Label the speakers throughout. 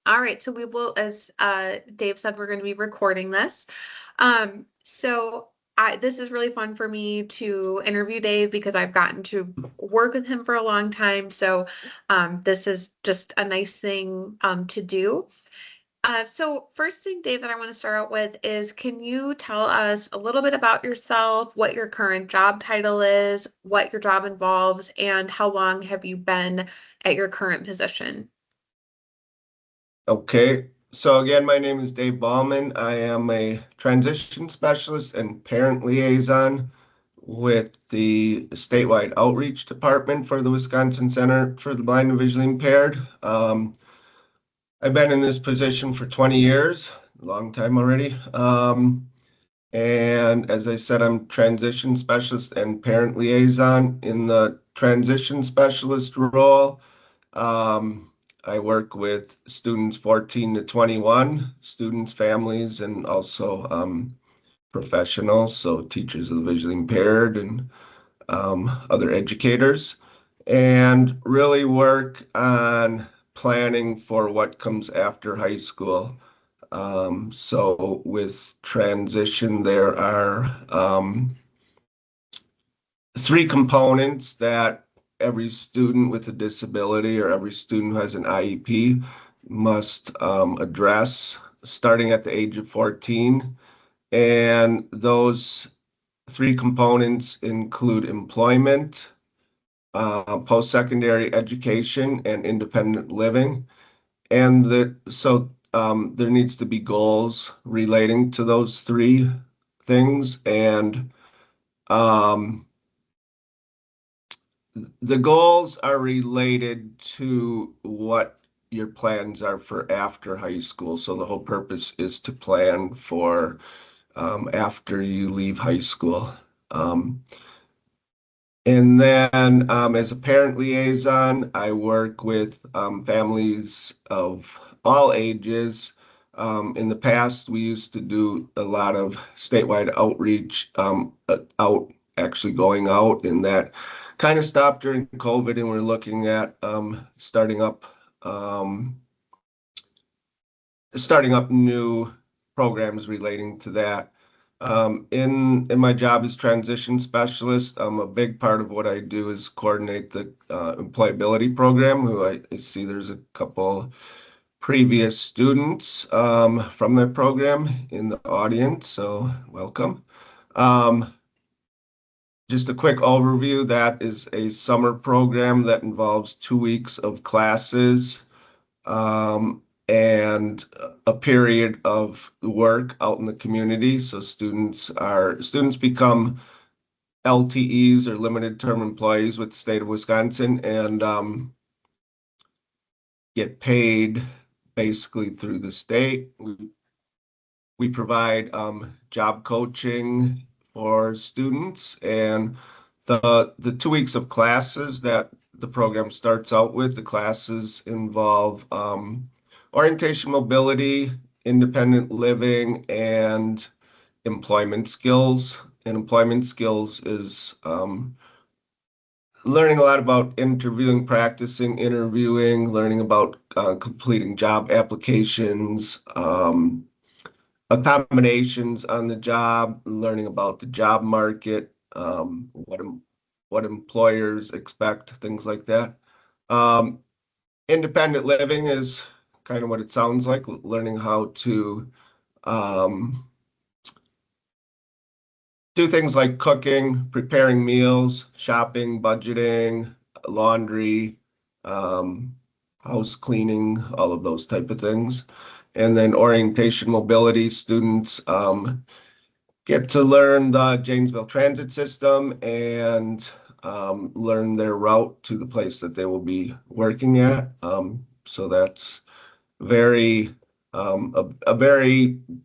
Speaker 1: All right, so we will, as Dave said, we're going to be recording this. So this is really fun for me to interview Dave because I've gotten to work with him for a long time. So this is just a nice thing to do. So first thing, Dave, that I want to start out with is, can you tell us a little bit about yourself, what your current job title is, what your job involves, and how long have you been at your current position?
Speaker 2: Okay, so again, my name is Dave Ballmann. I am a transition specialist and parent liaison with the statewide outreach department for the Wisconsin Center for the Blind and Visually Impaired. I've been in this position for 20 years, a long time already. And as I said, I'm transition specialist and parent liaison. In the transition specialist role, I work with students 14 to 21, students, families, and also professionals, so teachers of the visually impaired and other educators, and really work on planning for what comes after high school. So with transition, there are three components that every student with a disability or every student who has an IEP must address starting at the age of 14. And those three components include employment, post-secondary education, and independent living. And there needs to be goals relating to those three things. And the goals are related to what your plans are for after high school. So the whole purpose is to plan for after you leave high school. And then as a parent liaison, I work with families of all ages. In the past, we used to do a lot of statewide outreach, actually going out, and that kind of stopped during COVID, and we're looking at starting up new programs relating to that. In my job as transition specialist, a big part of what I do is coordinate the employability program, who I see there's a couple previous students from that program in the audience, so welcome. Just a quick overview, that is a summer program that involves 2 weeks of classes and a period of work out in the community. So students become LTEs, or limited term employees, with the state of Wisconsin, and get paid basically through the state. We provide job coaching for students, and the 2 weeks of classes that the program starts out with, the classes involve orientation, mobility, independent living, and employment skills. And employment skills is learning a lot about interviewing, practicing interviewing, learning about completing job applications, accommodations on the job, learning about the job market, what employers expect, things like that. Independent living is kind of what it sounds like, learning how to do things like cooking, preparing meals, shopping, budgeting, laundry, house cleaning, all of those type of things. And then orientation mobility, students get to learn the Janesville transit system and learn their route to the place that they will be working at. So that's a very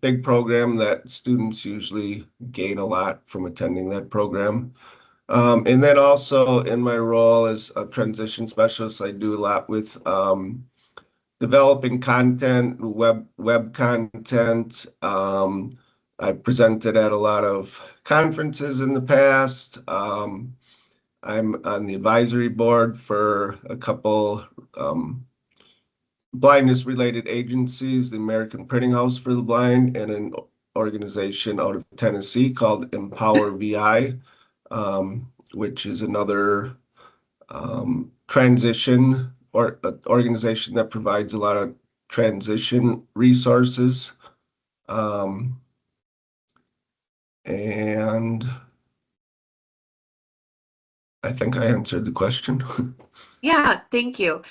Speaker 2: big program that students usually gain a lot from attending that program. And then also in my role as a transition specialist, I do a lot with developing content, web content. I presented at a lot of conferences in the past. I'm on the advisory board for a couple blindness-related agencies, the American Printing House for the Blind, and an organization out of Tennessee called Empower VI, which is another transition or organization that provides a lot of transition resources. And I think I answered the question.
Speaker 1: Yeah, thank you.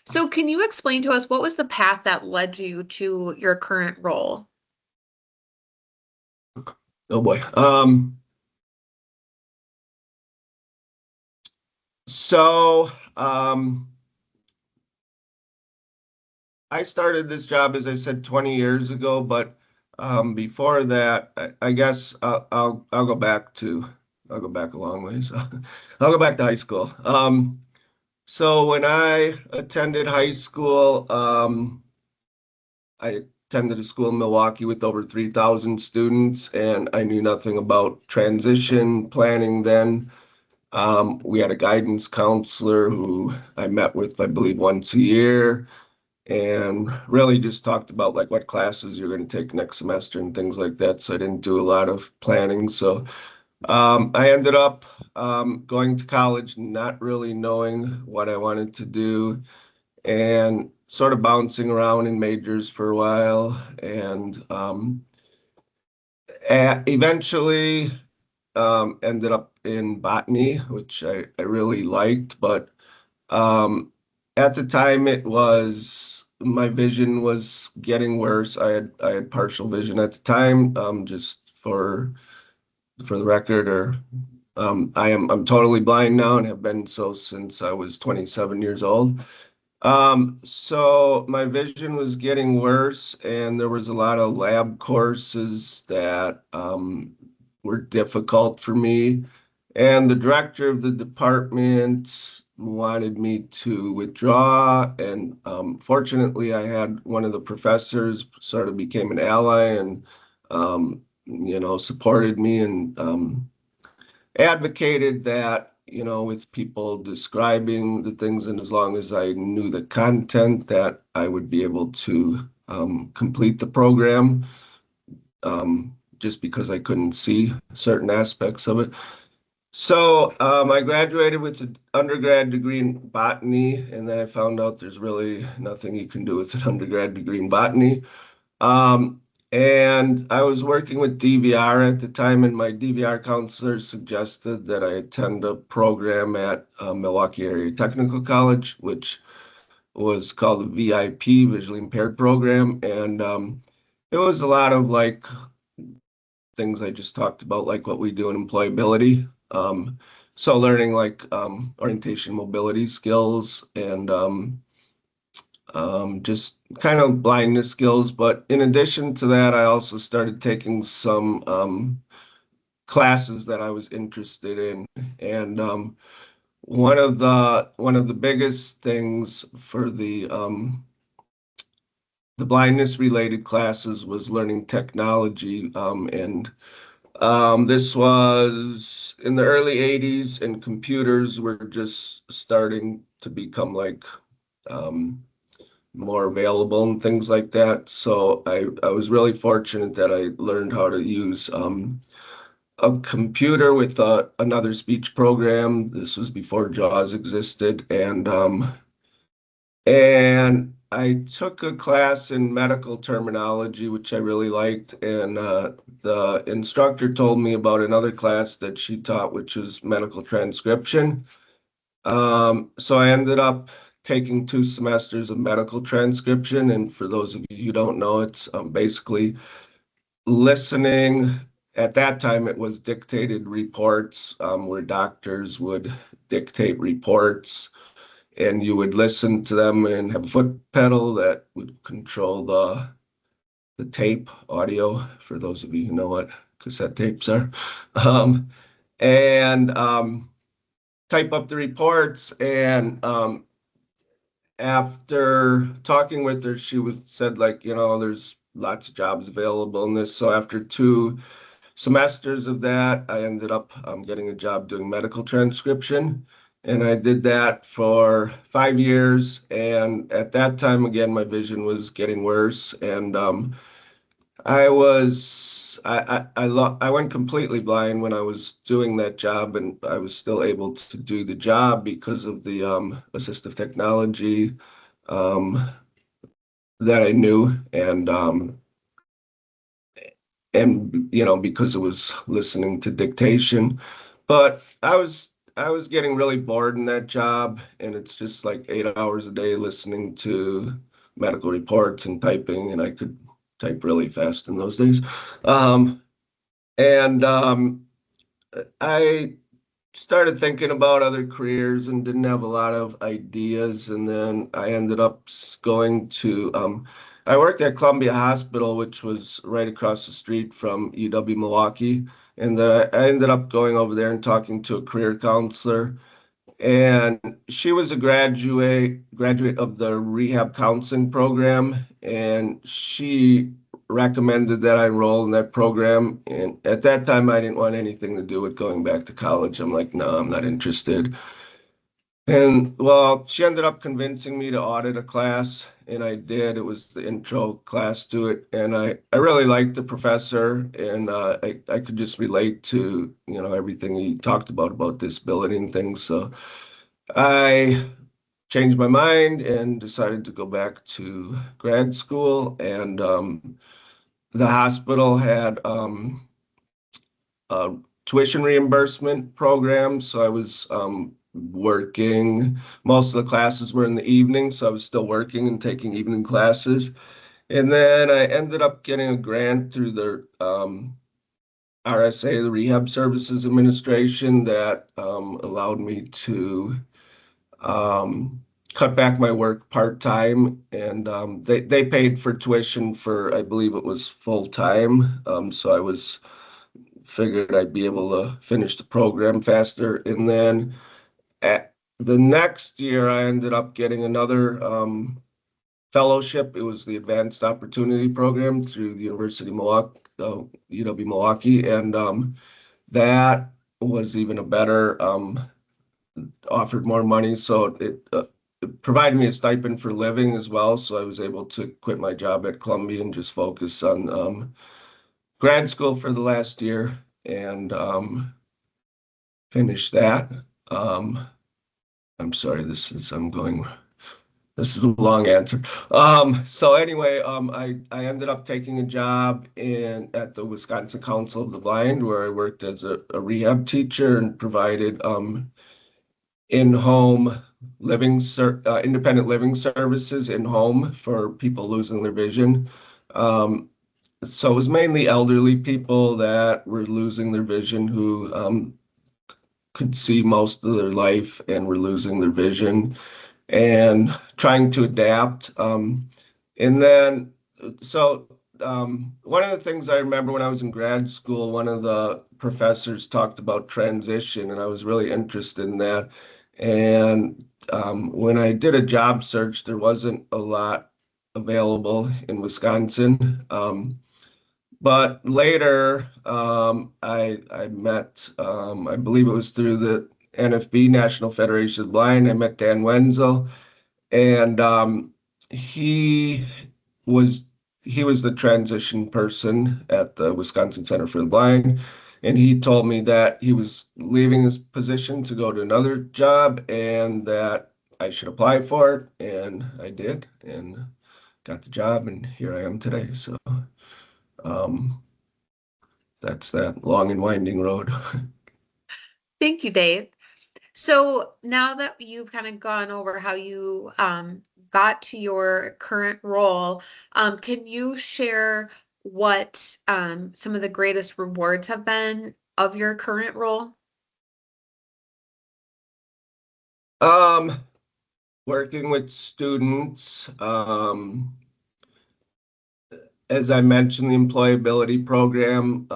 Speaker 1: So can you explain to us what was the path that led you to your current role?
Speaker 2: Oh boy. So I started this job, as I said, 20 years ago, but before that, I guess I'll go back a long ways. I'll go back to high school. So when I attended high school, I attended a school in Milwaukee with over 3,000 students, and I knew nothing about transition planning then. We had a guidance counselor who I met with, I believe, once a year, and really just talked about like what classes you're going to take next semester and things like that. So I didn't do a lot of planning. So I ended up going to college, not really knowing what I wanted to do, and sort of bouncing around in majors for a while, and eventually ended up in botany, which I really liked, but at the time my vision was getting worse. I had partial vision at the time, just for the record, or I'm totally blind now and have been so since I was 27 years old. So my vision was getting worse, and there was a lot of lab courses that were difficult for me. And the director of the department wanted me to withdraw. And fortunately, I had one of the professors sort of became an ally and, supported me and advocated that, with people describing the things, and as long as I knew the content, that I would be able to complete the program, just because I couldn't see certain aspects of it. So I graduated with an undergrad degree in botany, and then I found out there's really nothing you can do with an undergrad degree in botany. And I was working with DVR at the time, and my DVR counselor suggested that I attend a program at Milwaukee Area Technical College, which was called the VIP, Visually Impaired Program. And it was a lot of like things I just talked about, like what we do in employability. So learning like orientation mobility skills and just kind of blindness skills. But in addition to that, I also started taking some classes that I was interested in. And one of the biggest things for the blindness related classes was learning technology. And this was in the early 80s, and computers were just starting to become like more available and things like that. So I was really fortunate that I learned how to use a computer with another speech program. This was before JAWS existed, and I took a class in medical terminology, which I really liked, and the instructor told me about another class that she taught, which was medical transcription. So I ended up taking 2 semesters of medical transcription, and for those of you who don't know, it's basically listening. At that time, it was dictated reports, where doctors would dictate reports, and you would listen to them and have a foot pedal that would control the tape audio, for those of you who know what cassette tapes are, and type up the reports. And after talking with her, she said, like, there's lots of jobs available in this. So after 2 semesters of that, I ended up getting a job doing medical transcription. And I did that for 5 years. And at that time, again, my vision was getting worse. And I went completely blind when I was doing that job, and I was still able to do the job because of the assistive technology um, that I knew, and because it was listening to dictation. But I was getting really bored in that job, and it's just like 8 hours a day listening to medical reports and typing, and I could type really fast in those days. And I started thinking about other careers and didn't have a lot of ideas. And then I ended up going to, I worked at Columbia Hospital, which was right across the street from UW Milwaukee. And I ended up going over there and talking to a career counselor. And she was a graduate of the rehab counseling program, and she recommended that I enroll in that program. And at that time, I didn't want anything to do with going back to college. I'm like, no, I'm not interested. And well, she ended up convincing me to audit a class, and I did. It was the intro class to it, and I really liked the professor, and I could just relate to everything he talked about disability and things. So I changed my mind and decided to go back to grad school, and the hospital had a tuition reimbursement program, so I was working. Most of the classes were in the evening, so I was still working and taking evening classes. And then I ended up getting a grant through the RSA, the Rehab Services Administration, that allowed me to cut back my work part-time, and they paid for tuition for, I believe it was full-time. So I figured I'd be able to finish the program faster. And then at the next year, I ended up getting another fellowship. It was the Advanced Opportunity Program through the University of Milwaukee, UW Milwaukee, and that was even a better, offered more money, so it provided me a stipend for living as well. So I was able to quit my job at Columbia and just focus on grad school for the last year, and finish that. I'm sorry, this is a long answer. So anyway, I ended up taking a job at the Wisconsin Council of the Blind, where I worked as a rehab teacher and provided in-home independent living services in home for people losing their vision. So it was mainly elderly people that were losing their vision, who could see most of their life and were losing their vision and trying to adapt. And then, so one of the things I remember when I was in grad school, one of the professors talked about transition, and I was really interested in that. And when I did a job search, there wasn't a lot available in Wisconsin. But later, I met, I believe it was through the NFB, National Federation of the Blind. I met Dan Wenzel, and he was the transition person at the Wisconsin Center for the Blind. And he told me that he was leaving his position to go to another job and that I should apply for it. And I did, and got the job, and here I am today. So that's that long and winding road.
Speaker 1: Thank you, Dave. So now that you've kind of gone over how you got to your current role, can you share what some of the greatest rewards have been of your current role?
Speaker 2: Working with students, as I mentioned, the employability program,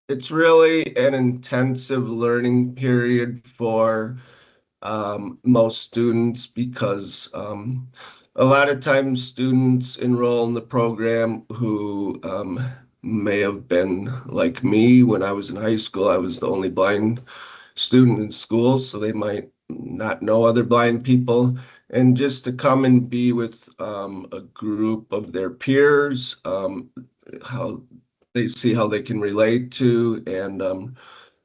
Speaker 2: it's really an intensive learning period for most students, because a lot of times students enroll in the program who may have been like me when I was in high school. I was the only blind student in school, so they might not know other blind people. And just to come and be with a group of their peers, how they see how they can relate to, and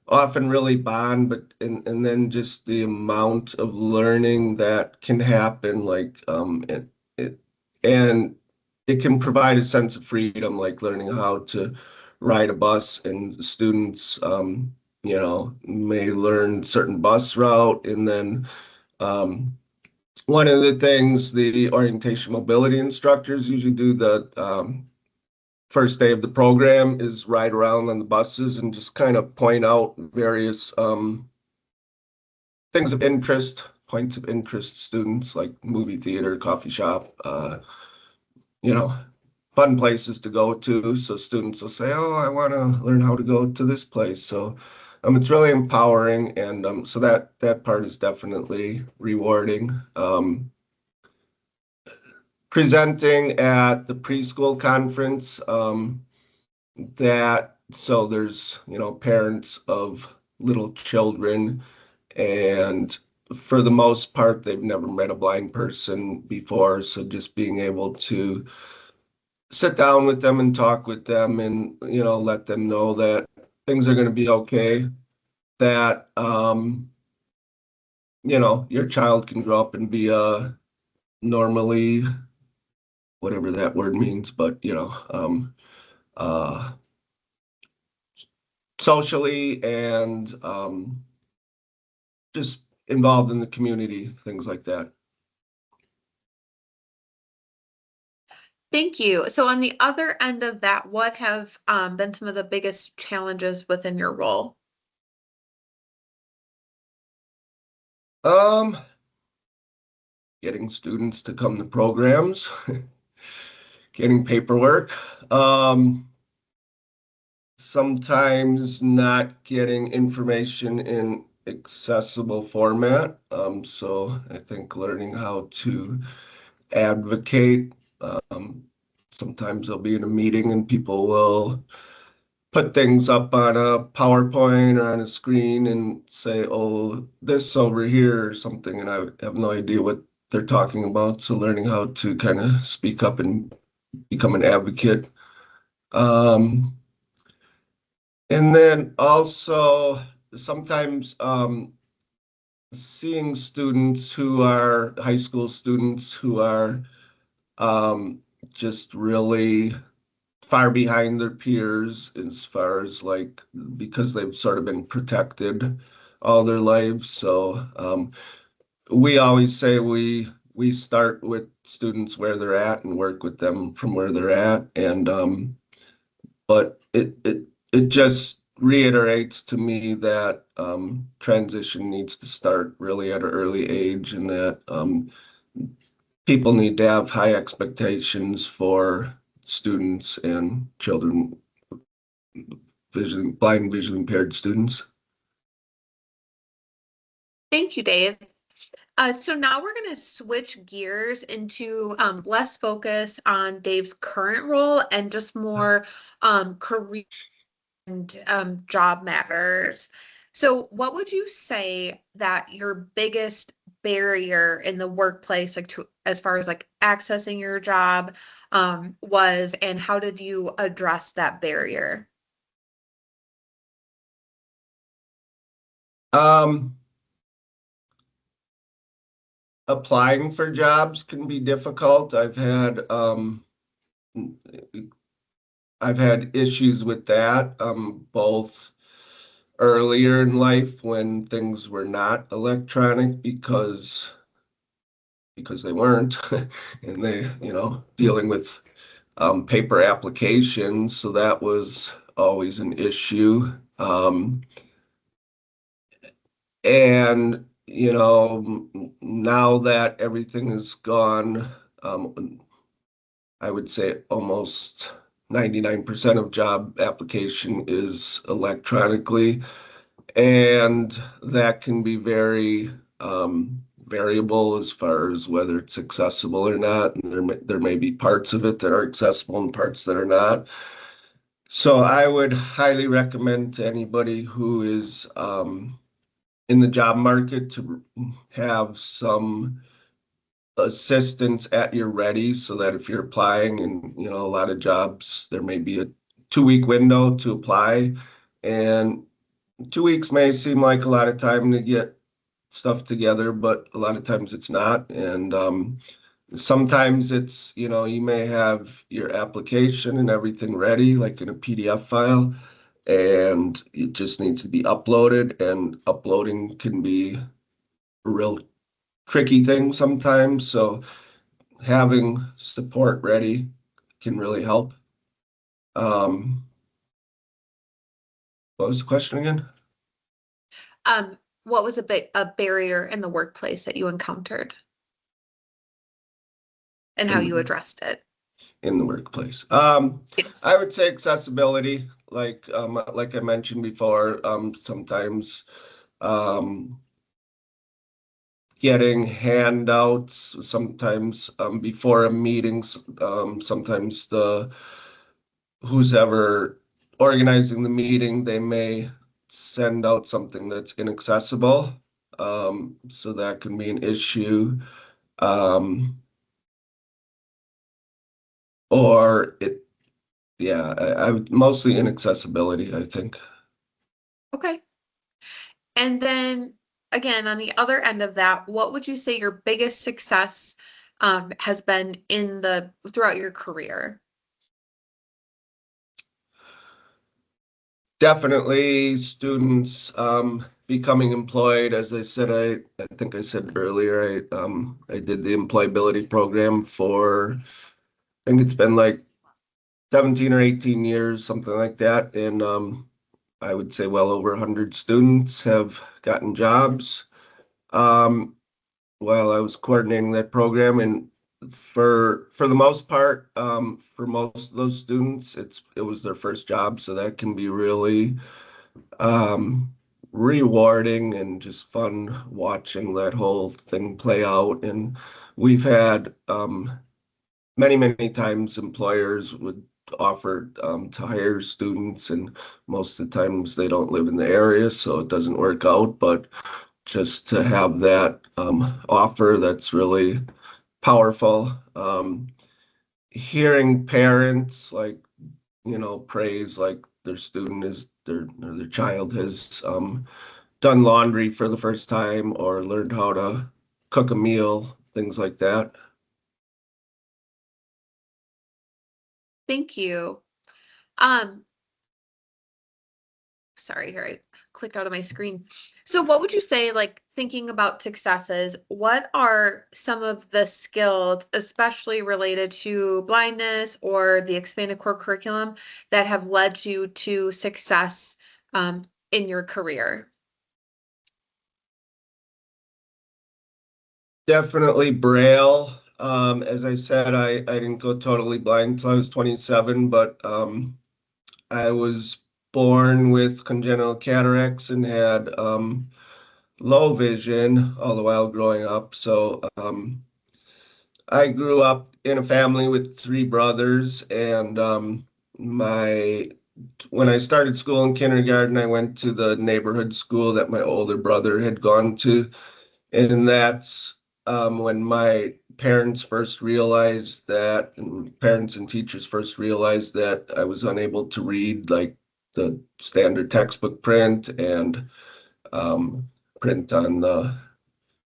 Speaker 2: often really bond, but and then just the amount of learning that can happen, like it and it can provide a sense of freedom, like learning how to ride a bus, and students may learn certain bus route, and then one of the things the orientation mobility instructors usually do the first day of the program is ride around on the buses and just kind of point out various things of interest, points of interest, students, like movie theater, coffee shop, you know, fun places to go to. So students will say, oh, I want to learn how to go to this place. So it's really empowering. And so that part is definitely rewarding. Presenting at the preschool conference, so there's, parents of little children, and for the most part, they've never met a blind person before. So just being able to sit down with them and talk with them, and, let them know that things are going to be okay, that, your child can grow up and be a normally, whatever that word means, but, uh, socially and just involved in the community, things like that.
Speaker 1: Thank you. So on the other end of that, what have been some of the biggest challenges within your role?
Speaker 2: Getting students to come to programs, getting paperwork, sometimes not getting information in accessible format. So I think learning how to advocate. Sometimes I'll be in a meeting and people will put things up on a PowerPoint or on a screen and say, oh, this over here or something, and I have no idea what they're talking about. So learning how to kind of speak up and become an advocate. And then also sometimes seeing students who are high school students who are just really far behind their peers, as far as like, because they've sort of been protected all their lives. So we always say we start with students where they're at and work with them from where they're at. And but it just reiterates to me that transition needs to start really at an early age, and that people need to have high expectations for students and children, blind and visually impaired students.
Speaker 1: Thank you, Dave. So now we're going to switch gears into less focus on Dave's current role and just more career and job matters. So what would you say that your biggest barrier in the workplace, like as far as like accessing your job, was, and how did you address that barrier?
Speaker 2: Applying for jobs can be difficult. I've had issues with that, both earlier in life when things were not electronic, because they weren't, and they, dealing with paper applications. So that was always an issue. And, now that everything is gone, I would say almost 99% of job application is electronically, and that can be very variable as far as whether it's accessible or not. And there may be parts of it that are accessible and parts that are not. So I would highly recommend to anybody who is in the job market to have some assistance at your ready, so that if you're applying, and a lot of jobs, there may be a 2-week window to apply, and 2 weeks may seem like a lot of time to get stuff together, but a lot of times it's not. And sometimes it's, you may have your application and everything ready, like in a PDF file, and it just needs to be uploaded, and uploading can be a real tricky thing sometimes. So having support ready can really help. What was the question again?
Speaker 1: What was a barrier in the workplace that you encountered and how you addressed it?
Speaker 2: In the workplace.
Speaker 1: Yes.
Speaker 2: I would say accessibility, like I mentioned before, sometimes getting handouts, sometimes before a meeting, sometimes who's ever organizing the meeting, they may send out something that's inaccessible. So that can be an issue. Or yeah, I would mostly inaccessibility, I think.
Speaker 1: Okay. And then again, on the other end of that, what would you say your biggest success has been throughout your career?
Speaker 2: Definitely students becoming employed. As I said, I think I said earlier, I did the employability program for, I think it's been like 17 or 18 years, something like that. And I would say well over 100 students have gotten jobs while I was coordinating that program. And for the most part, for most of those students, it was their first job, so that can be really rewarding and just fun watching that whole thing play out. And we've had many times employers would offer to hire students, and most of the times they don't live in the area, so it doesn't work out. But just to have that offer, that's really powerful. Hearing parents praise like their student is their child has done laundry for the first time or learned how to cook a meal, things like that.
Speaker 1: Thank you. Sorry, here I clicked out of my screen. So what would you say, like thinking about successes, what are some of the skills, especially related to blindness or the expanded core curriculum, that have led you to success in your career?
Speaker 2: Definitely Braille. As I said, I didn't go totally blind until I was 27, but I was born with congenital cataracts and had low vision all the while growing up. So I grew up in a family with 3 brothers, and when I started school in kindergarten, I went to the neighborhood school that my older brother had gone to, and that's when my parents first realized that, and parents and teachers first realized that I was unable to read like the standard textbook print and print on the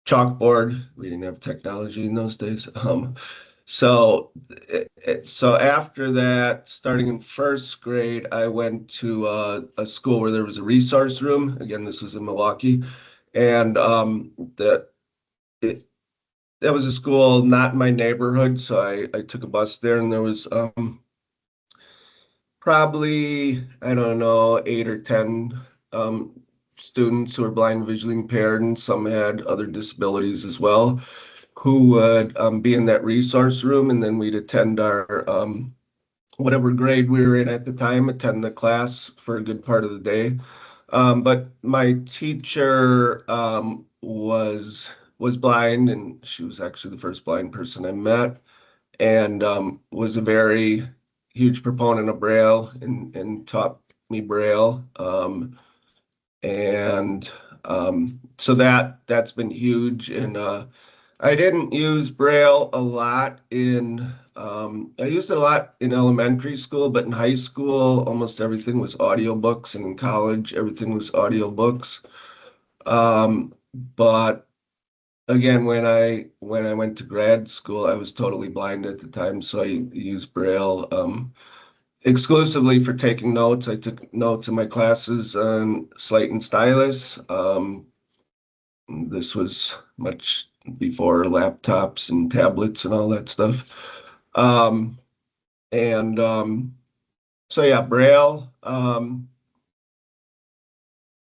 Speaker 2: chalkboard. We didn't have technology in those days. So after that, starting in first grade, I went to a school where there was a resource room. Again, this was in Milwaukee, and that was a school not in my neighborhood, so I took a bus there, and there was probably, I don't know, 8 or 10 students who were blind and visually impaired, and some had other disabilities as well, who would be in that resource room, and then we'd attend our whatever grade we were in at the time, attend the class for a good part of the day. But my teacher was blind, and she was actually the first blind person I met, and was a very huge proponent of Braille and taught me Braille. And So that's been huge. And I didn't use Braille a lot I used it a lot in elementary school, but in high school, almost everything was audiobooks, and in college, everything was audiobooks. But again, when I went to grad school, I was totally blind at the time, so I used Braille exclusively for taking notes. I took notes in my classes on slate and stylus. This was much before laptops and tablets and all that stuff. And so yeah, Braille,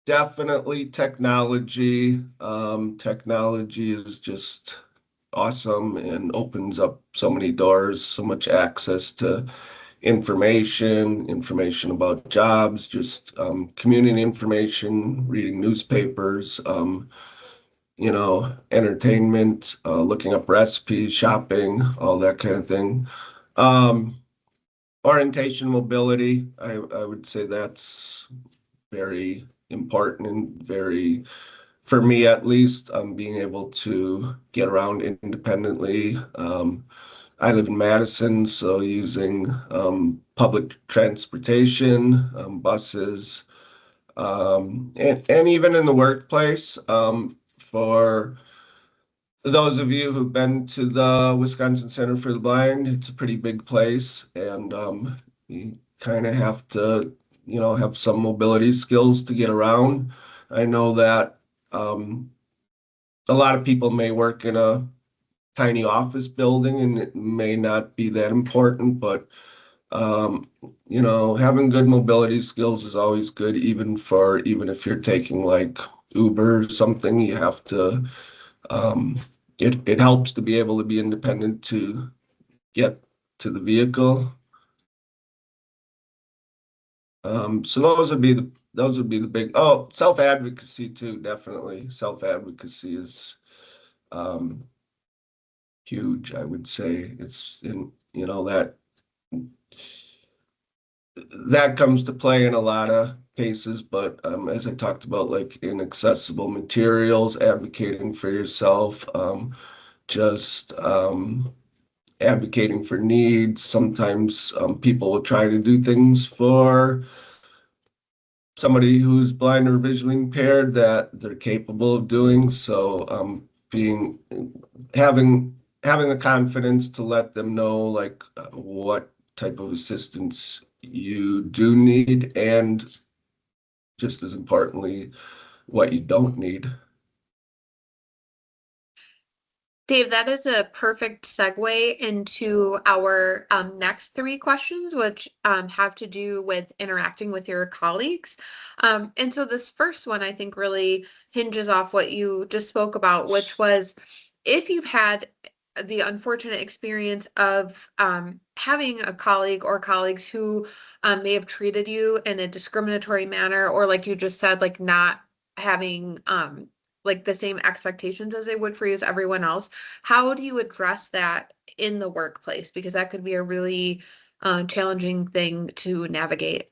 Speaker 2: definitely technology. Technology is just awesome and opens up so many doors, so much access to information about jobs, just community information, reading newspapers, entertainment, looking up recipes, shopping, all that kind of thing. Orientation mobility, I would say that's very important and very, for me at least, being able to get around independently. I live in Madison, so using public transportation, buses, and even in the workplace. For those of you who've been to the Wisconsin Center for the Blind, it's a pretty big place, and you kind of have to, have some mobility skills to get around. I know that a lot of people may work in a tiny office building and it may not be that important, but having good mobility skills is always good, even if you're taking like Uber or something. You have to it helps to be able to be independent to get to the vehicle. So those would be the big, self-advocacy too, definitely. Self-advocacy is huge, I would say. It's in, that comes to play in a lot of cases, but as I talked about, like inaccessible materials, advocating for yourself, just advocating for needs. Sometimes people will try to do things for somebody who's blind or visually impaired that they're capable of doing. So having the confidence to let them know like what type of assistance you do need, and just as importantly, what you don't need.
Speaker 1: Dave, that is a perfect segue into our next three questions, which have to do with interacting with your colleagues. And so this first one, I think, really hinges off what you just spoke about, which was if you've had the unfortunate experience of having a colleague or colleagues who may have treated you in a discriminatory manner, or like you just said, like not having like the same expectations as they would for you as everyone else. How do you address that in the workplace? Because that could be a really challenging thing to navigate.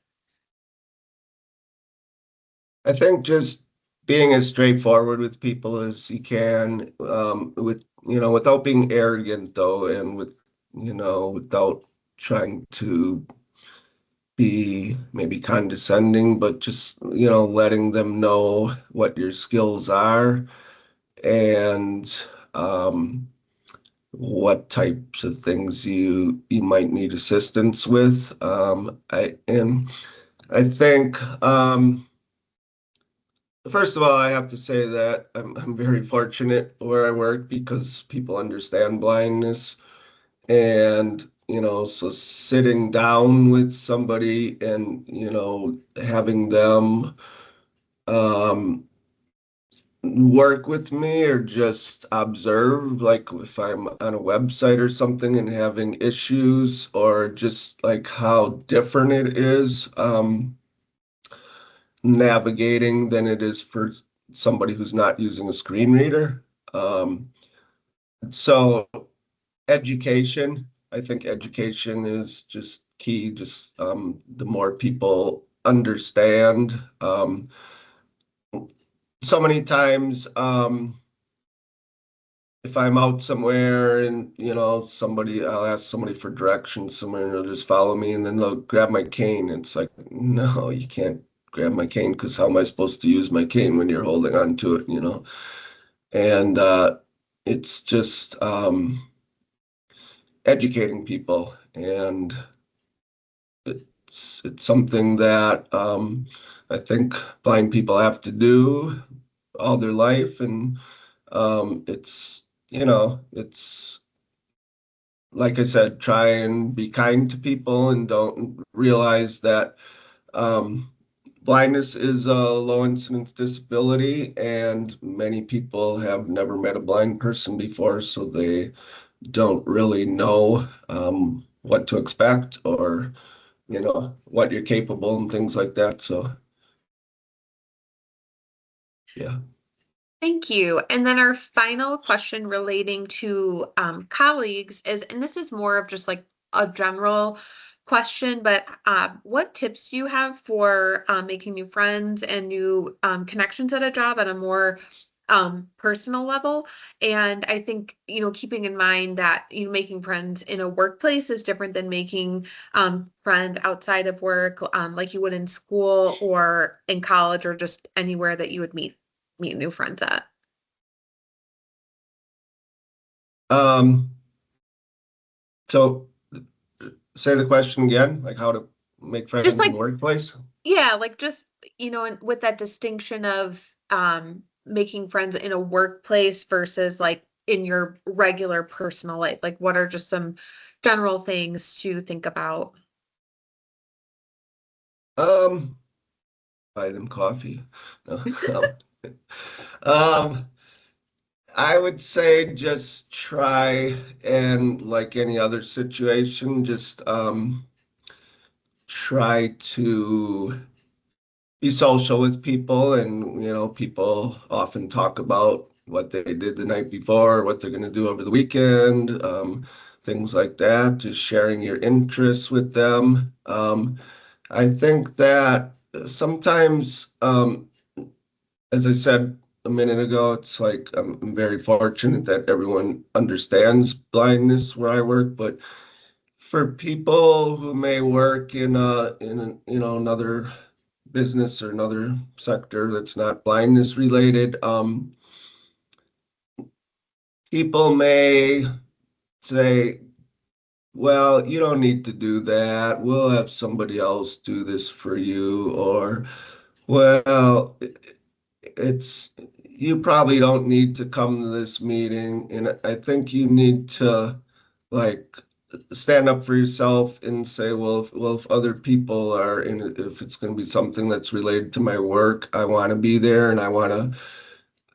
Speaker 2: I think just being as straightforward with people as you can, without being arrogant though, and without trying to be maybe condescending, but just, letting them know what your skills are and what types of things you might need assistance with. I think first of all, I have to say that I'm very fortunate where I work because people understand blindness. And, so sitting down with somebody and, having them work with me or just observe, like if I'm on a website or something and having issues, or just like how different it is navigating than it is for somebody who's not using a screen reader. So education, I think education is just key. Just the more people understand, so many times, if I'm out somewhere and, I'll ask somebody for directions somewhere and they'll just follow me and then they'll grab my cane. It's like, no, you can't grab my cane because how am I supposed to use my cane when you're holding on to it? And it's just educating people, and it's something that I think blind people have to do all their life, and it's like I said, try and be kind to people and don't realize that um, blindness is a low incidence disability, and many people have never met a blind person before, so they don't really know what to expect or, what you're capable and things like that. So, yeah.
Speaker 1: Thank you. And then our final question relating to colleagues is, and this is more of just like a general question, but what tips do you have for making new friends and new connections at a job at a more personal level? And I think, keeping in mind that, making friends in a workplace is different than making friends outside of work, like you would in school or in college or just anywhere that you would meet new friends at.
Speaker 2: Um, so say the question again, like how to make friends
Speaker 1: Just
Speaker 2: in
Speaker 1: like,
Speaker 2: the workplace.
Speaker 1: yeah, like just, and with that distinction of making friends in a workplace versus like in your regular personal life. Like what are just some general things to think about?
Speaker 2: Um, Buy them coffee. No, um, I would say just try and like any other situation, just try to be social with people, and people often talk about what they did the night before, what they're going to do over the weekend, things like that, just sharing your interests with them. I think that sometimes, as I said a minute ago, it's like I'm very fortunate that everyone understands blindness where I work, but for people who may work in another business or another sector that's not blindness related, people may say, well, you don't need to do that. We'll have somebody else do this for you. Or, well, it's you probably don't need to come to this meeting. And I think you need to like stand up for yourself and say, well, if other people are in it, if it's going to be something that's related to my work, I want to be there and I want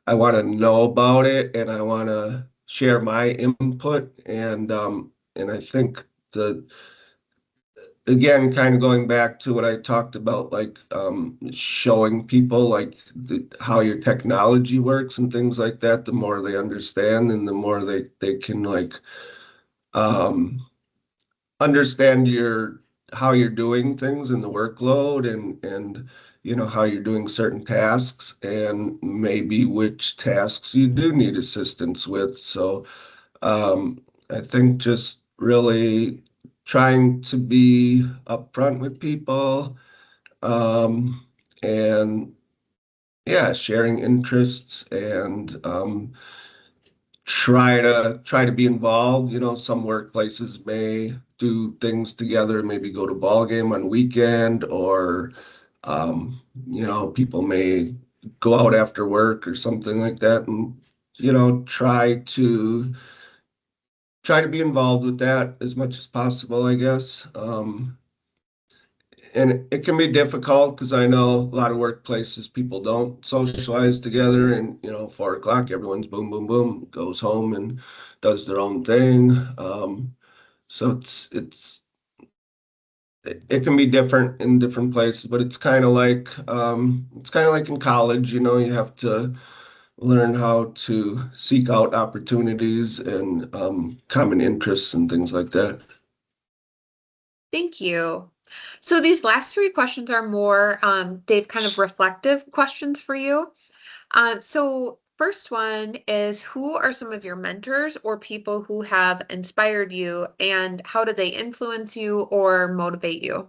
Speaker 2: to know about it and I want to share my input. And I think the again, kind of going back to what I talked about, like showing people like how your technology works and things like that, the more they understand and the more they can like um, understand how you're doing things in the workload, and how you're doing certain tasks and maybe which tasks you do need assistance with. So I think just really trying to be upfront with people, um, and yeah, sharing interests, and try to be involved. Some workplaces may do things together, maybe go to ball game on weekend, or people may go out after work or something like that, and try to be involved with that as much as possible, I guess. And it can be difficult because I know a lot of workplaces, people don't socialize together, and 4 o'clock, everyone's boom, boom, boom, goes home and does their own thing. So it can be different in different places, but it's kind of like in college, you have to learn how to seek out opportunities and common interests and things like that.
Speaker 1: Thank you. So these last three questions are more, Dave, kind of reflective questions for you. So first one is, who are some of your mentors or people who have inspired you, and how do they influence you or motivate you?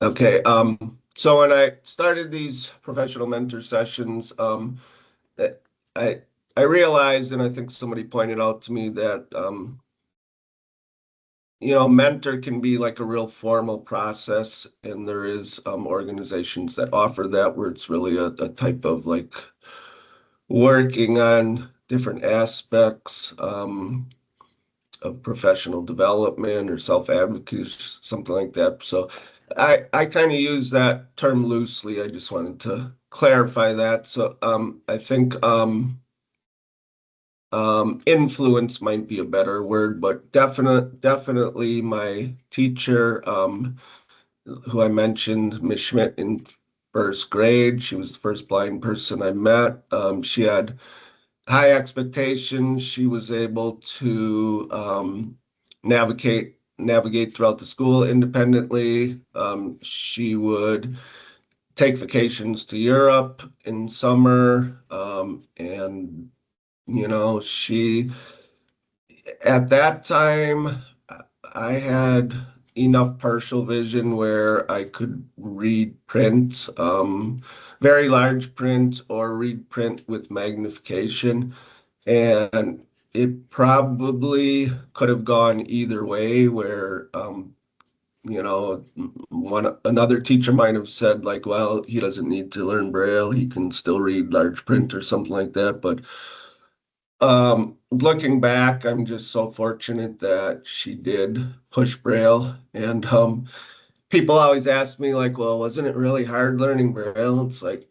Speaker 2: Okay, so when I started these professional mentor sessions, that I realized, and I think somebody pointed out to me that mentor can be like a real formal process, and there is organizations that offer that where it's really a type of like working on different aspects of professional development or self-advocacy, something like that. So I kind of use that term loosely. I just wanted to clarify that. So I think influence might be a better word, but definitely my teacher, who I mentioned, Miss Schmidt in first grade. She was the first blind person I met. She had high expectations. She was able to navigate throughout the school independently. She would take vacations to Europe in summer, and she at that time I had enough partial vision where I could read print, very large print, or read print with magnification. And it probably could have gone either way, where another teacher might have said like, well, he doesn't need to learn Braille, he can still read large print or something like that. But looking back, I'm just so fortunate that she did push Braille. And people always ask me like, well, wasn't it really hard learning Braille? It's like,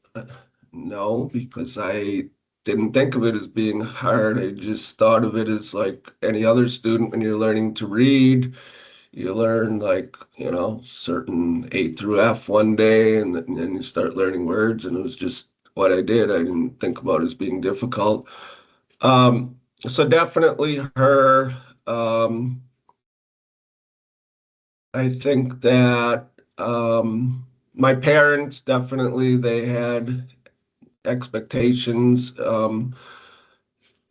Speaker 2: no, because I didn't think of it as being hard. I just thought of it as like any other student. When you're learning to read, you learn like, certain A through F one day, and then you start learning words, and it was just what I did. I didn't think about it as being difficult. So definitely her. I think that my parents, definitely, they had expectations.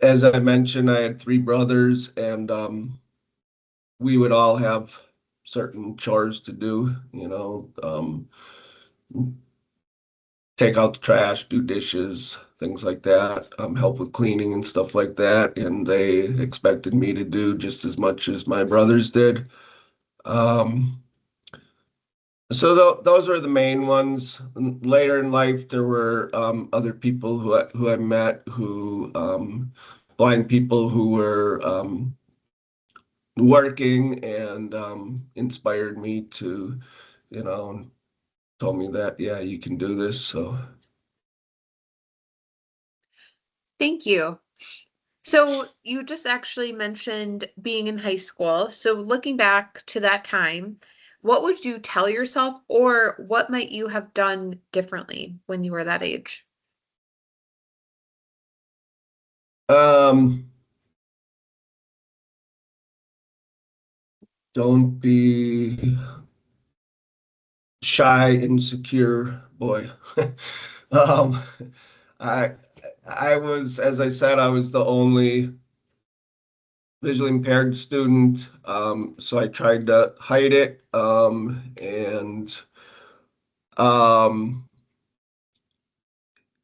Speaker 2: As I mentioned, I had three brothers, and we would all have certain chores to do, take out the trash, do dishes, things like that, help with cleaning and stuff like that. And they expected me to do just as much as my brothers did. Um, so those were the main ones. Later in life, there were other people who I met, who blind people who were working, and inspired me to, told me that, yeah, you can do this. So
Speaker 1: Thank you. So you just actually mentioned being in high school. So looking back to that time, what would you tell yourself, or what might you have done differently when you were that age?
Speaker 2: um, don't be shy, insecure boy. um, I I was, as I said, I was the only visually impaired student, so I tried to hide it, and um,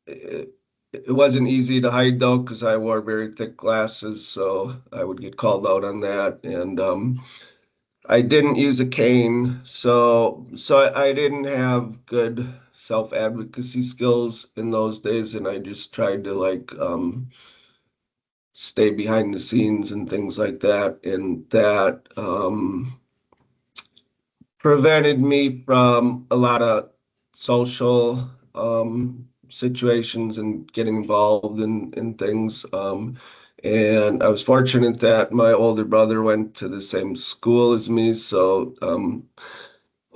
Speaker 2: it, it wasn't easy to hide though, because I wore very thick glasses, so I would get called out on that. And I didn't use a cane, so I didn't have good self-advocacy skills in those days, and I just tried to like stay behind the scenes and things like that, and that prevented me from a lot of social situations and getting involved in things. And I was fortunate that my older brother went to the same school as me, so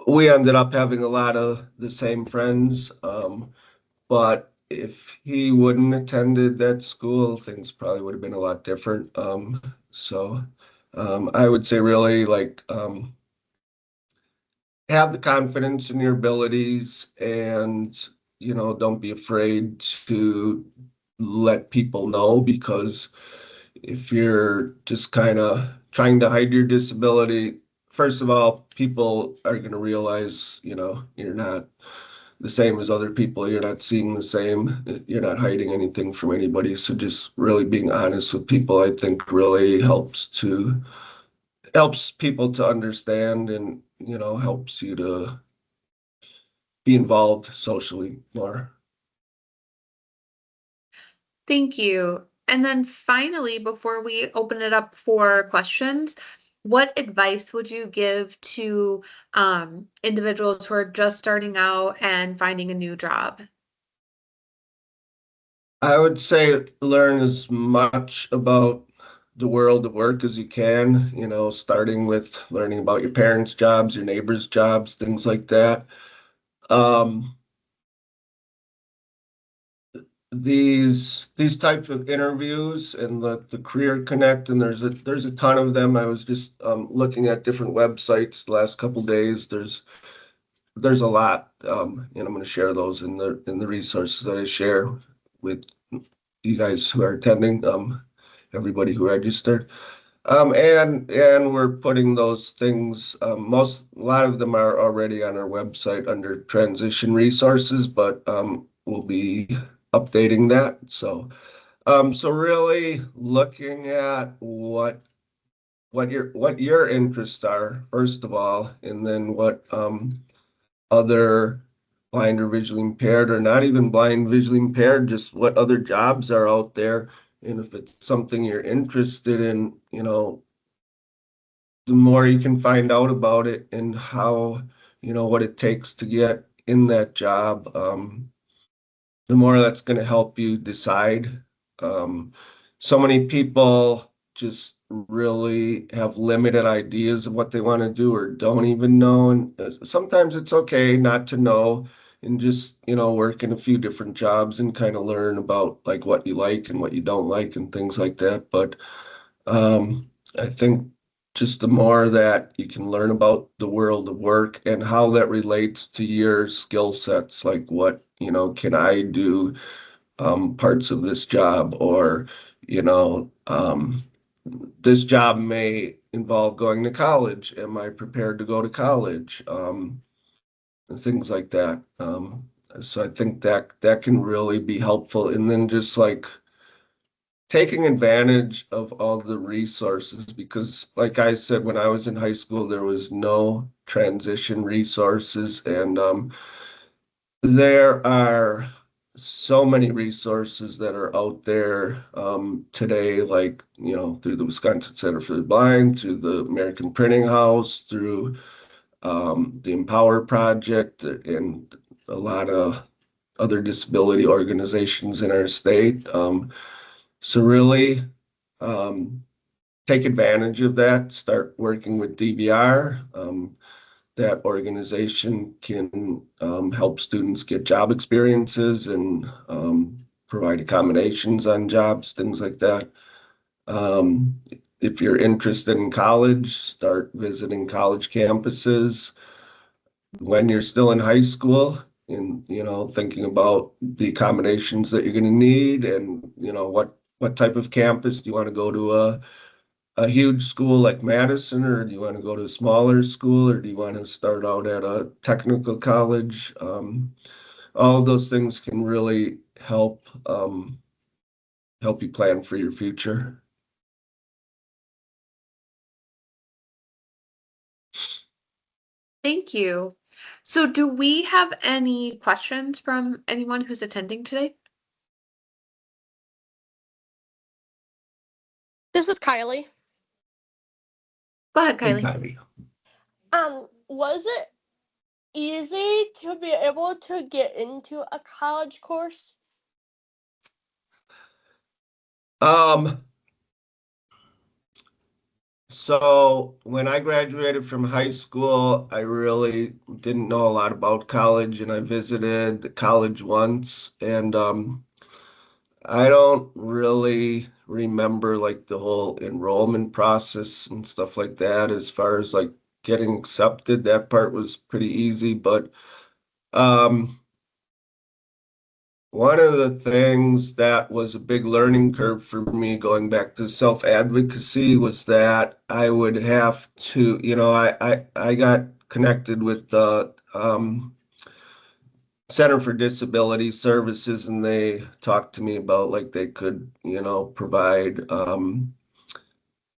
Speaker 2: we ended up having a lot of the same friends. But if he wouldn't attended that school, things probably would have been a lot different. So I would say really like have the confidence in your abilities, and don't be afraid to let people know, because if you're just kind of trying to hide your disability, first of all, people are going to realize, you're not the same as other people. You're not seeing the same. You're not hiding anything from anybody. So just really being honest with people, I think really helps people to understand, and, helps you to be involved socially more.
Speaker 1: Thank you. And then finally, before we open it up for questions, what advice would you give to individuals who are just starting out and finding a new job?
Speaker 2: I would say learn as much about the world of work as you can, starting with learning about your parents' jobs, your neighbors' jobs, things like that. Um, these types of interviews and the Career Connect, and there's a ton of them. I was just looking at different websites the last couple days. There's a lot, and I'm going to share those in the resources that I share with you guys who are attending, everybody who registered. And we're putting those things, a lot of them are already on our website under transition resources, but we'll be updating that. So really looking at what your interests are, first of all, and then what other blind or visually impaired, or not even blind, visually impaired, just what other jobs are out there. And if it's something you're interested in, the more you can find out about it and how, what it takes to get in that job, the more that's going to help you decide. Um, so many people just really have limited ideas of what they want to do or don't even know. And sometimes it's okay not to know, and just, work in a few different jobs and kind of learn about like what you like and what you don't like and things like that. But I think just the more that you can learn about the world of work and how that relates to your skill sets, like what, can I do parts of this job, or, this job may involve going to college. Am I prepared to go to college? Things like that. So I think that can really be helpful. And then just like taking advantage of all the resources, because like I said, when I was in high school, there was no transition resources, and there are so many resources that are out there today, like, through the Wisconsin Center for the Blind, through the American Printing House, through the Empower Project, and a lot of other disability organizations in our state. So really take advantage of that, start working with DVR. That organization can help students get job experiences and provide accommodations on jobs, things like that. Um, if you're interested in college, start visiting college campuses when you're still in high school, and, thinking about the accommodations that you're going to need, and, what type of campus. Do you want to go to a huge school like Madison, or do you want to go to a smaller school, or do you want to start out at a technical college? All of those things can really help you plan for your future.
Speaker 1: Thank you. So do we have any questions from anyone who's attending today?
Speaker 3: This is Kylie.
Speaker 1: Go ahead,
Speaker 2: Hey,
Speaker 1: Kylie.
Speaker 2: Kylie.
Speaker 3: Was it easy to be able to get into a college course?
Speaker 2: So when I graduated from high school, I really didn't know a lot about college, and I visited college once, and I don't really remember like the whole enrollment process and stuff like that. As far as like getting accepted, that part was pretty easy, but um One of the things that was a big learning curve for me going back to self-advocacy was that I would have to, I got connected with the Center for Disability Services, and they talked to me about like they could, provide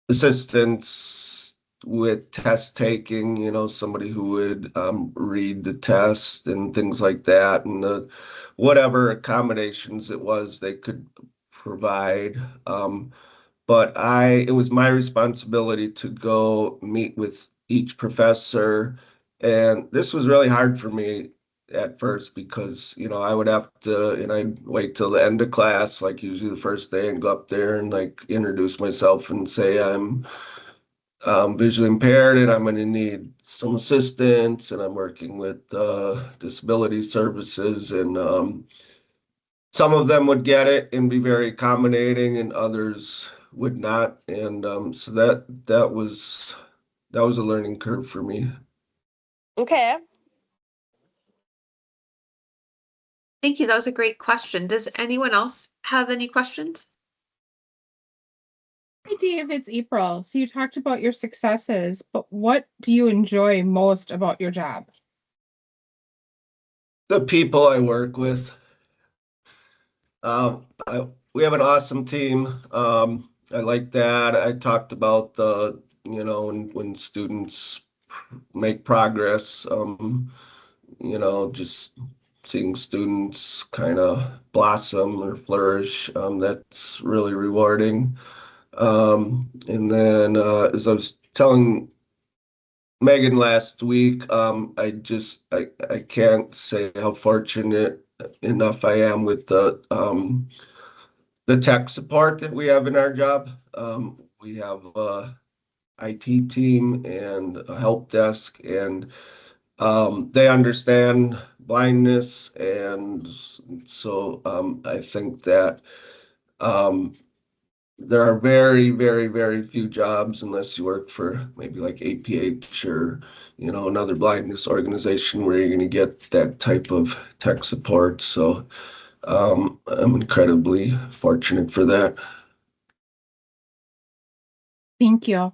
Speaker 2: assistance with test taking, somebody who would read the test and things like that, and whatever accommodations it was they could provide. But it was my responsibility to go meet with each professor, and this was really hard for me at first because I would have to, and I'd wait till the end of class, like usually the first day, and go up there and like introduce myself and say I'm visually impaired and I'm going to need some assistance, and I'm working with disability services, and some of them would get it and be very accommodating, and others would not, and so that was a learning curve for me.
Speaker 3: Okay.
Speaker 1: Thank you. That was a great question. Does anyone else have any questions?
Speaker 4: Hi, Dave, it's April. So you talked about your successes, but what do you enjoy most about your job?
Speaker 2: The people I work with. We have an awesome team. I like that. I talked about when students make progress, just seeing students kind of blossom or flourish. That's really rewarding. And then as I was telling Meghan last week, I can't say how fortunate enough I am with the tech support that we have in our job. We have a IT team and a help desk, and they understand blindness, and so I think that there are very, very, very few jobs, unless you work for maybe like APH or another blindness organization, where you're going to get that type of tech support. So I'm incredibly fortunate for that.
Speaker 4: Thank you.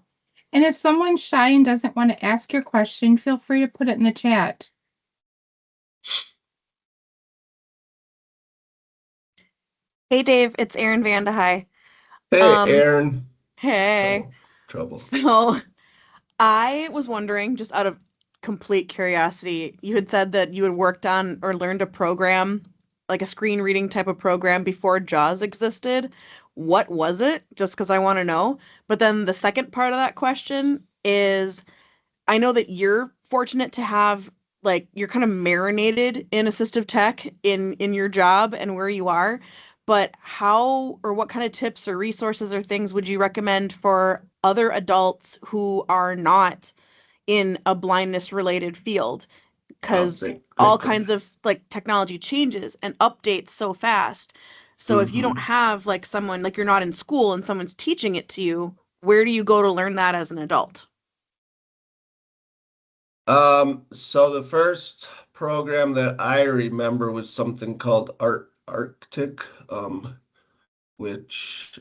Speaker 4: And if someone's shy and doesn't want to ask your question, feel free to put it in the chat.
Speaker 5: Hey Dave, it's Erin Vanda. Hi.
Speaker 2: Hey, Aaron.
Speaker 5: Hey.
Speaker 2: Trouble.
Speaker 5: So I was wondering, just out of complete curiosity, you had said that you had worked on or learned a program, like a screen reading type of program before JAWS existed. What was it? Just because I want to know. But then the second part of that question is, I know that you're fortunate to have, like, you're kind of marinated in assistive tech in your job and where you are, but how or what kind of tips or resources or things would you recommend for other adults who are not in a blindness related field? Because all kinds of like technology changes and updates so fast. So if you don't have like someone, like you're not in school and someone's teaching it to you, where do you go to learn that as an adult?
Speaker 2: So the first program that I remember was something called Arctic, which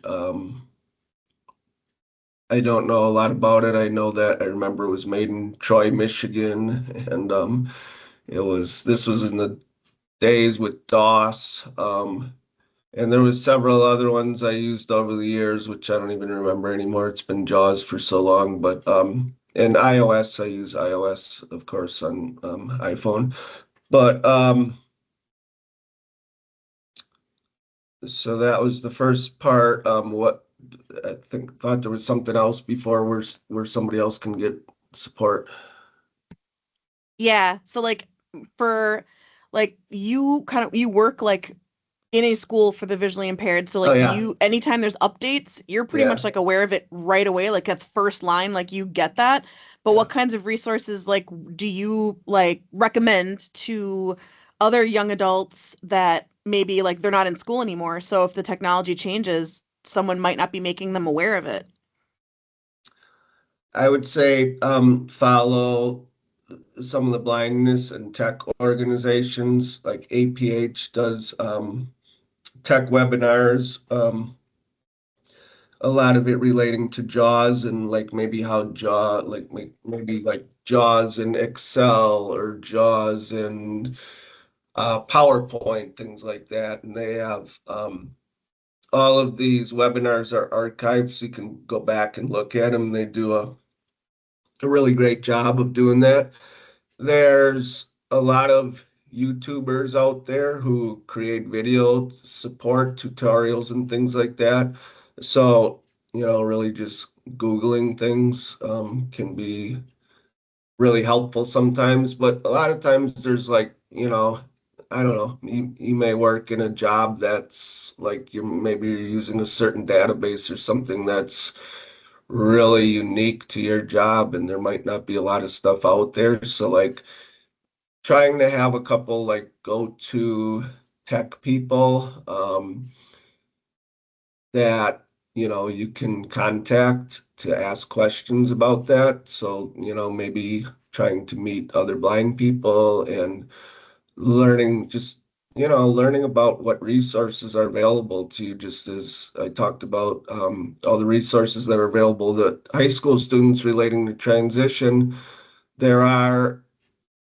Speaker 2: I don't know a lot about it. I know that I remember it was made in Troy, Michigan, and this was in the days with DOS, and there was several other ones I used over the years, which I don't even remember anymore. It's been JAWS for so long, but and iOS, I use iOS, of course, on iPhone. But so that was the first part. What I thought there was something else before where somebody else can get support.
Speaker 5: Yeah. So like for like you work like in a school for the visually impaired. So like anytime there's updates, you're pretty much like aware of it right away. Like that's first line, like you get that. But what kinds of resources like do you like recommend to other young adults that maybe like they're not in school anymore? So if the technology changes, someone might not be making them aware of it.
Speaker 2: I would say follow some of the blindness and tech organizations, like APH does tech webinars, a lot of it relating to JAWS and like maybe how maybe like JAWS in Excel or JAWS in PowerPoint, things like that. And they have all of these webinars are archived, so you can go back and look at them. They do a really great job of doing that. There's a lot of YouTubers out there who create video support tutorials and things like that. So, really just Googling things can be really helpful sometimes, but a lot of times there's like, I don't know, you may work in a job that's like you're using a certain database or something that's really unique to your job, and there might not be a lot of stuff out there. So like trying to have a couple like go-to tech people that you can contact to ask questions about that. So maybe trying to meet other blind people and learning about what resources are available to you, just as I talked about all the resources that are available to high school students relating to transition. There are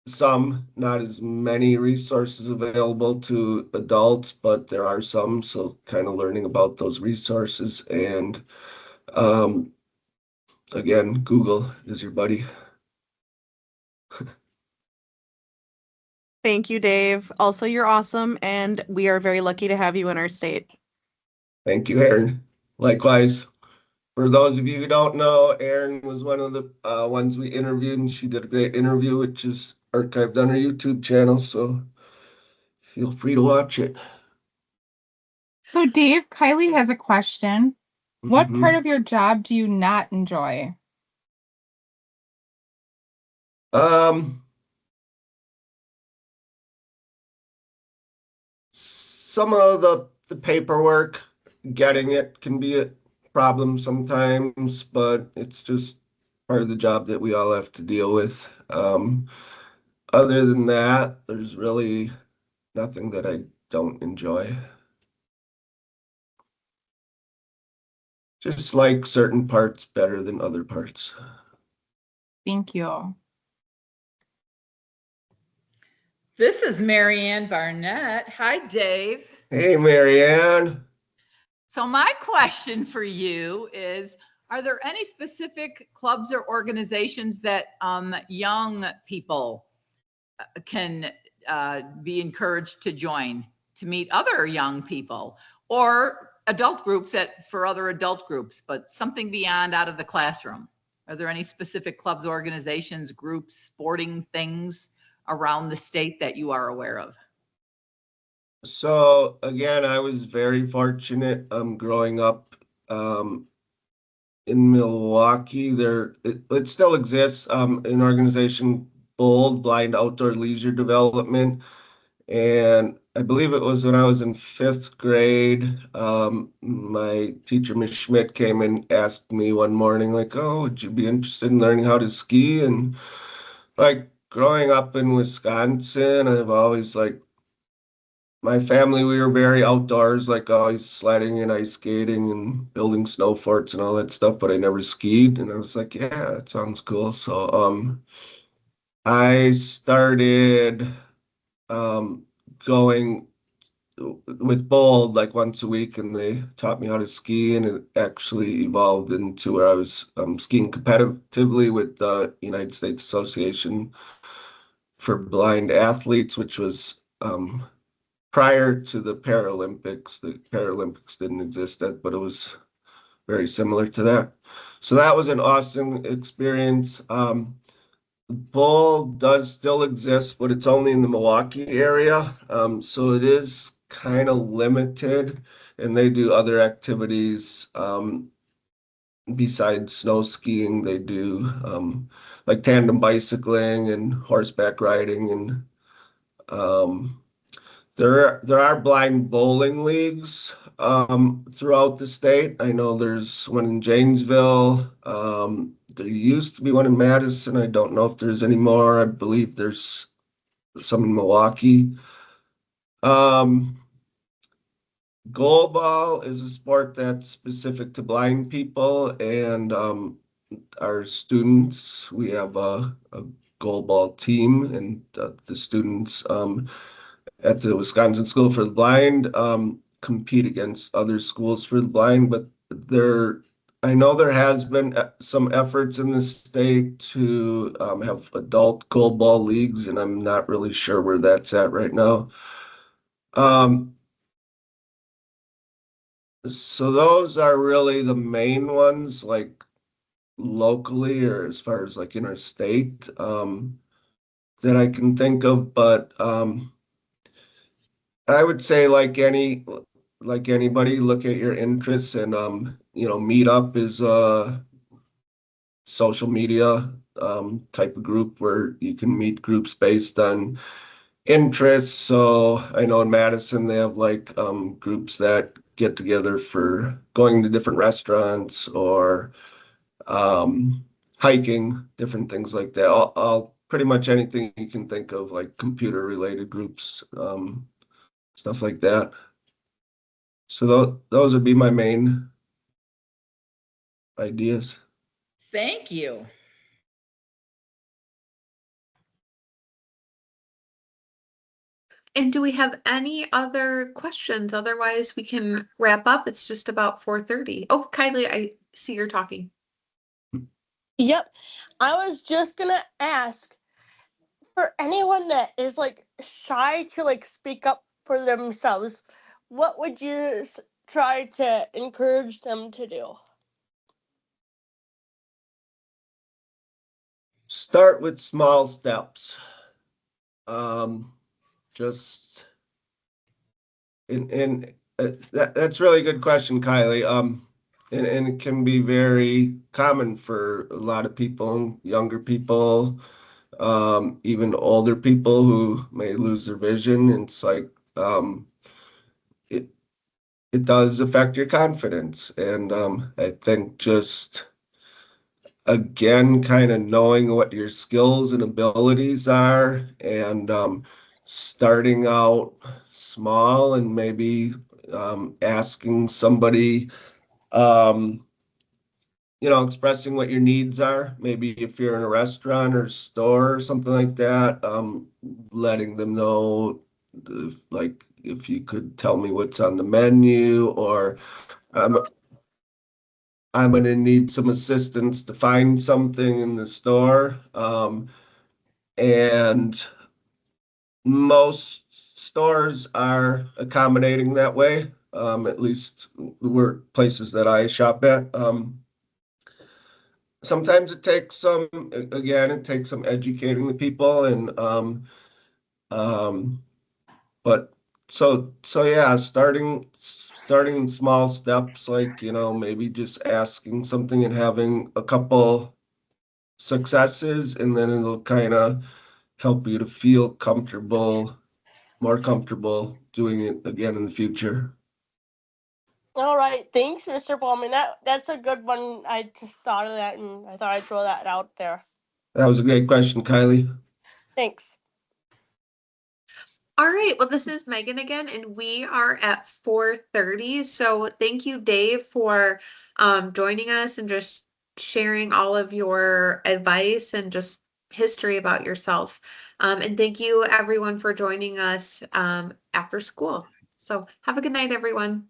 Speaker 2: some, not as many resources available to adults, but there are some. So kind of learning about those resources, and again, Google is your buddy.
Speaker 5: Thank you, Dave. Also, you're awesome, and we are very lucky to have you in our state.
Speaker 2: Thank you, Erin. Likewise. For those of you who don't know, Erin was one of the ones we interviewed, and she did a great interview, which is archived on her YouTube channel, so feel free to watch it.
Speaker 4: So Dave, Kylie has a question. What
Speaker 2: Mhm.
Speaker 4: part of your job do you not enjoy?
Speaker 2: Some of the paperwork, getting it can be a problem sometimes, but it's just part of the job that we all have to deal with. Other than that, there's really nothing that I don't enjoy. Just like certain parts better than other parts.
Speaker 4: Thank you.
Speaker 6: This is Marianne Barnett. Hi, Dave.
Speaker 2: Hey, Marianne.
Speaker 6: So my question for you is, are there any specific clubs or organizations that young people can be encouraged to join to meet other young people, or adult groups for other adult groups, but something beyond out of the classroom? Are there any specific clubs, organizations, groups, sporting things around the state that you are aware of?
Speaker 2: So again, I was very fortunate growing up in Milwaukee. It still exists, an organization, Bold, Blind Outdoor Leisure Development. And I believe it was when I was in 5th grade, my teacher, Miss Schmidt, came and asked me one morning, like, oh, would you be interested in learning how to ski? And like growing up in Wisconsin, I've always my family, we were very outdoors, like always sledding and ice skating and building snow forts and all that stuff, but I never skied. And I was like, yeah, that sounds cool. So I started going with Bold like once a week, and they taught me how to ski, and it actually evolved into where I was skiing competitively with the United States Association for Blind Athletes, which was prior to the Paralympics. The Paralympics didn't exist yet, but it was very similar to that. So that was an awesome experience. Bold does still exist, but it's only in the Milwaukee area. So it is kind of limited, and they do other activities besides snow skiing. They do like tandem bicycling and horseback riding, and there are blind bowling leagues throughout the state. I know there's one in Janesville. There used to be one in Madison. I don't know if there's any more. I believe there's some in Milwaukee. Goalball is a sport that's specific to blind people, and our students, we have a goalball team, and the students at the Wisconsin School for the Blind compete against other schools for the blind, but I know there has been some efforts in the state to have adult goalball leagues, and I'm not really sure where that's at right now. So those are really the main ones, like locally or as far as like interstate, that I can think of. But I would say like anybody, look at your interests, and Meetup is a social media type of group where you can meet groups based on interests. So I know in Madison they have like groups that get together for going to different restaurants or hiking, different things like that. All pretty much anything you can think of, like computer related groups, stuff like that. So those would be my main ideas.
Speaker 6: Thank you.
Speaker 1: And do we have any other questions? Otherwise, we can wrap up. It's just about 4:30. Oh, Kylie, I see you're talking.
Speaker 3: Yep. I was just gonna ask, for anyone that is like shy to like speak up for themselves, what would you try to encourage them to do?
Speaker 2: Start with small steps. Just and that's really a good question, Kylie. And it can be very common for a lot of people, younger people, even older people who may lose their vision. It's like it does affect your confidence, and I think just again, kind of knowing what your skills and abilities are, and starting out small, and maybe asking somebody, expressing what your needs are. Maybe if you're in a restaurant or store or something like that, letting them know, if you could tell me what's on the menu, or I'm going to need some assistance to find something in the store. And most stores are accommodating that way, at least the workplaces that I shop at. Sometimes it takes some educating the people, and but so yeah, starting in small steps, like maybe just asking something and having a couple successes, and then it'll kind of help you to feel more comfortable doing it again in the future.
Speaker 3: All right, thanks, Mr. Ballmann. That's a good one. I just thought of that, and I thought I'd throw that out there.
Speaker 2: That was a great question, Kylie.
Speaker 3: Thanks.
Speaker 1: All right, well, this is Megan again, and we are at 4:30. So thank you, Dave, for joining us and just sharing all of your advice and just history about yourself. And thank you, everyone, for joining us after school. So have a good night, everyone.